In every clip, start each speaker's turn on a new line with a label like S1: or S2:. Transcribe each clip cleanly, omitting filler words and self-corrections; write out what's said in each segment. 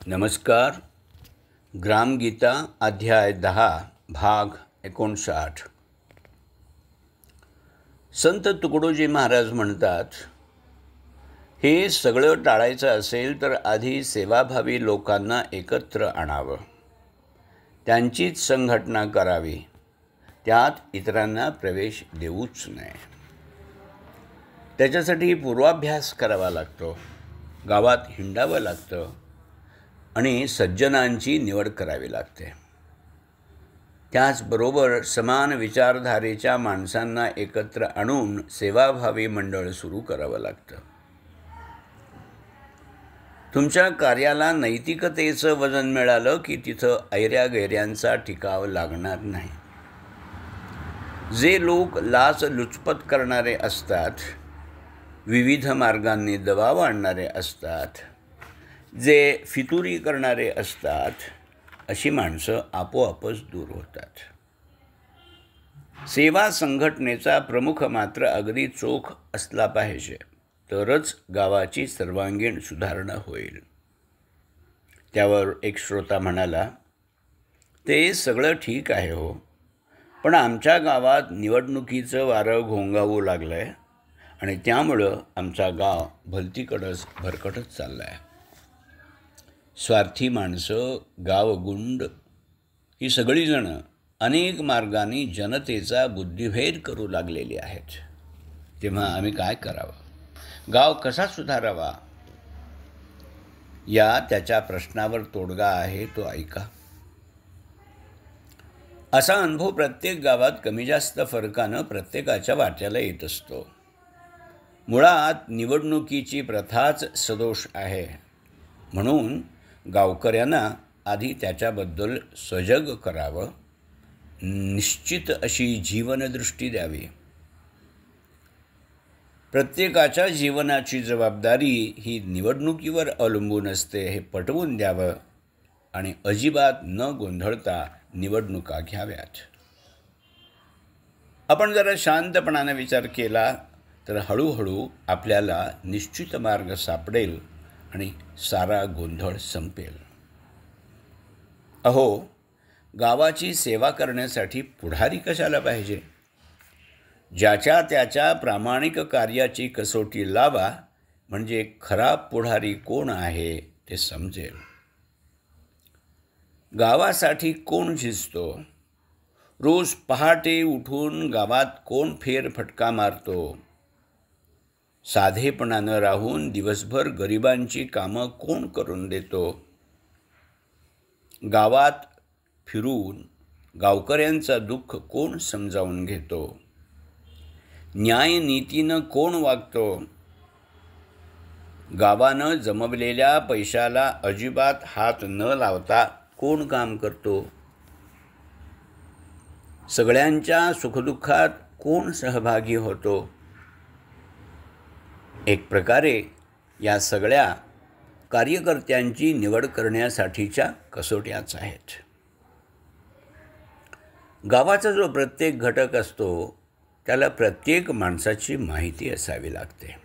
S1: नमस्कार. ग्रामगीता अध्याय 10 भाग 59. संत तुकडोजी महाराज म्हणतात, हे सगळं टाळायचं असेल तर आधी सेवाभावी लोकांना एकत्र आणावं, त्यांचीच संघटना करावी, त्यात इतरांना प्रवेश देऊच नये. त्याच्यासाठी पूर्वाभ्यास करावा लागतो, गावात हिंडावं लागतं आणि सज्जनांची निवड करावी लागते. त्याचबरोबर समान विचारधारेच्या माणसांना एकत्र आणून सेवाभावी मंडळ सुरू करावं लागतं. तुमच्या कार्याला नैतिकतेचं वजन मिळालं की तिथं ऐऱ्या-गैऱ्यांचा टिकाव लागणार नाही. जे लोक लाचलुचपत करणारे असतात, विविध मार्गांनी दबाव आणणारे असतात, जे फितुरी करणारे असतात, अशी माणसं आपोआपच दूर होतात. सेवा संघटनेचा प्रमुख मात्र अगदी चोख असला पाहिजे, तरच गावाची सर्वांगीण सुधारणा होईल. त्यावर एक श्रोता म्हणाला, ते सगळं ठीक आहे हो, पण आमच्या गावात निवडणुकीचं वारं घोंगावू लागलं आहे आणि त्यामुळं आमचा गाव भलतीकडंच भरकटत चालला आहे. स्वार्थी माणसं, गावगुंड ही सगळीजणं अनेक मार्गांनी जनतेचा बुद्धिभेद करू लागलेली आहेत. तेव्हा आम्ही काय करावं? गाव कसा सुधारावा? त्याच्या प्रश्नावर तोडगा आहे, तो ऐका. असा अनुभव प्रत्येक गावात कमी जास्त फरकानं प्रत्येकाच्या वाट्याला येत असतो. मुळात निवडणुकीची प्रथाच सदोष आहे, म्हणून गावकऱ्यांना आधी त्याच्याबद्दल सजग करावं, निश्चित अशी जीवनदृष्टी द्यावी. प्रत्येकाच्या जीवनाची जबाबदारी ही निवडणुकीवर अवलंबून असते हे पटवून द्यावं आणि अजिबात न गोंधळता निवडणुका घ्याव्यात. आपण जरा शांतपणाने विचार केला तर हळूहळू आपल्याला निश्चित मार्ग सापडेल आणि सारा गोंधळ संपेल. अहो, गावाची सेवा करण्यासाठी पुढारी कशाला पाहिजे? ज्याच्या त्याच्या प्रामाणिक कार्याची कसोटी लावा, म्हणजे खरा पुढारी कोण आहे ते समजेल. गावासाठी कोण झिजतो? रोज पहाटे उठून गावात कोण फेरफटका मारतो? साधेपणानं राहून दिवसभर गरिबांची कामं कोण करून देतो? गावात फिरून गावकऱ्यांचं दुःख कोण समजावून घेतो? न्यायनीतीनं कोण वागतो? गावानं जमवलेल्या पैशाला अजिबात हात न लावता कोण काम करतो? सगळ्यांच्या सुखदुःखात कोण सहभागी होतो? एक प्रकारे या सगळ्या कार्यकर्त्यांची निवड करण्यासाठीच्या कसोट्याच आहेत. गावाचा जो प्रत्येक घटक असतो त्याला प्रत्येक माणसाची माहिती असावी लागते.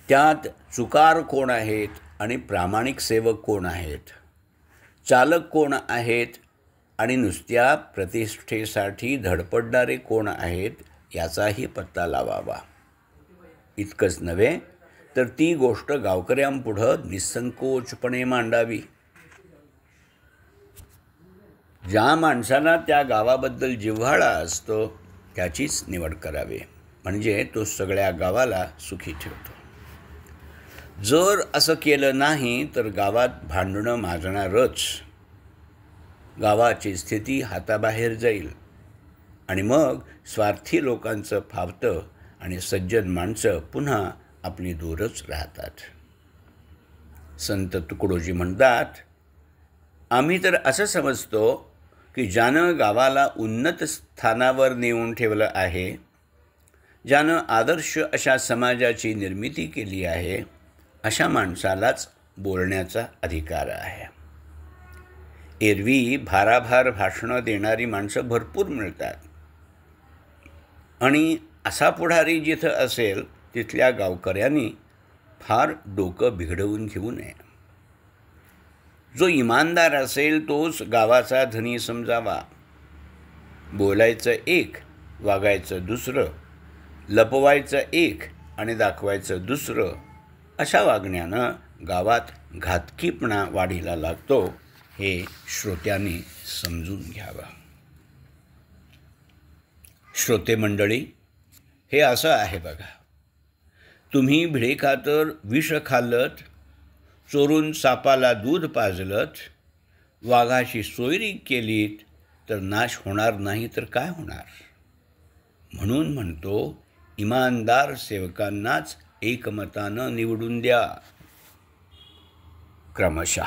S1: त्यात चुकार कोण आहेत आणि प्रामाणिक सेवक कोण आहेत, चालक कोण आहेत आणि नुसत्या प्रतिष्ठेसाठी धडपडणारे कोण आहेत याचाही पत्ता लावावा. इतकंच नव्हे तर ती गोष्ट गावकऱ्यांपुढं निसंकोचपणे मांडावी. ज्या माणसाला त्या गावाबद्दल जिव्हाळा असतो त्याचीच निवड करावी, म्हणजे तो सगळ्या गावाला सुखी ठेवतो. जर असं केलं नाही तर गावात भांडणं माजणारच, गावाची स्थिती हाताबाहेर जाईल आणि मग स्वार्थी लोकांचं फावतं आणि सज्जन माणसं पुन्हा आपली दूरच राहतात. संत तुकडोजी म्हणतात, आम्ही तर असं समजतो की ज्यानं गावाला उन्नत स्थानावर नेऊन ठेवलं आहे, ज्यानं आदर्श अशा समाजाची निर्मिती केली आहे, अशा माणसालाच बोलण्याचा अधिकार आहे. एरवी भाराभार भाषणं देणारी माणसं भरपूर मिळतात आणि असा पुढारी जिथं असेल तिथल्या गावकऱ्यांनी फार डोकं बिघडवून घेऊ नये. जो इमानदार असेल तोच गावाचा धनी समजावा. बोलायचं एक, वागायचं दुसरं, लपवायचं एक आणि दाखवायचं दुसरं, अशा वागण्यानं गावात घातकीपणा वाढीला लागतो, हे श्रोत्यांनी समजून घ्यावं. श्रोते मंडळी, हे असं आहे बघा. तुम्ही भिडेखातर विष खाल्लत, चोरून सापाला दूध पाजलत, वाघाशी सोयरी केलीत, तर नाश होणार नाही तर काय होणार. म्हणून म्हणतो, इमानदार सेवकांनाच एकमतानं निवडून द्या. क्रमशः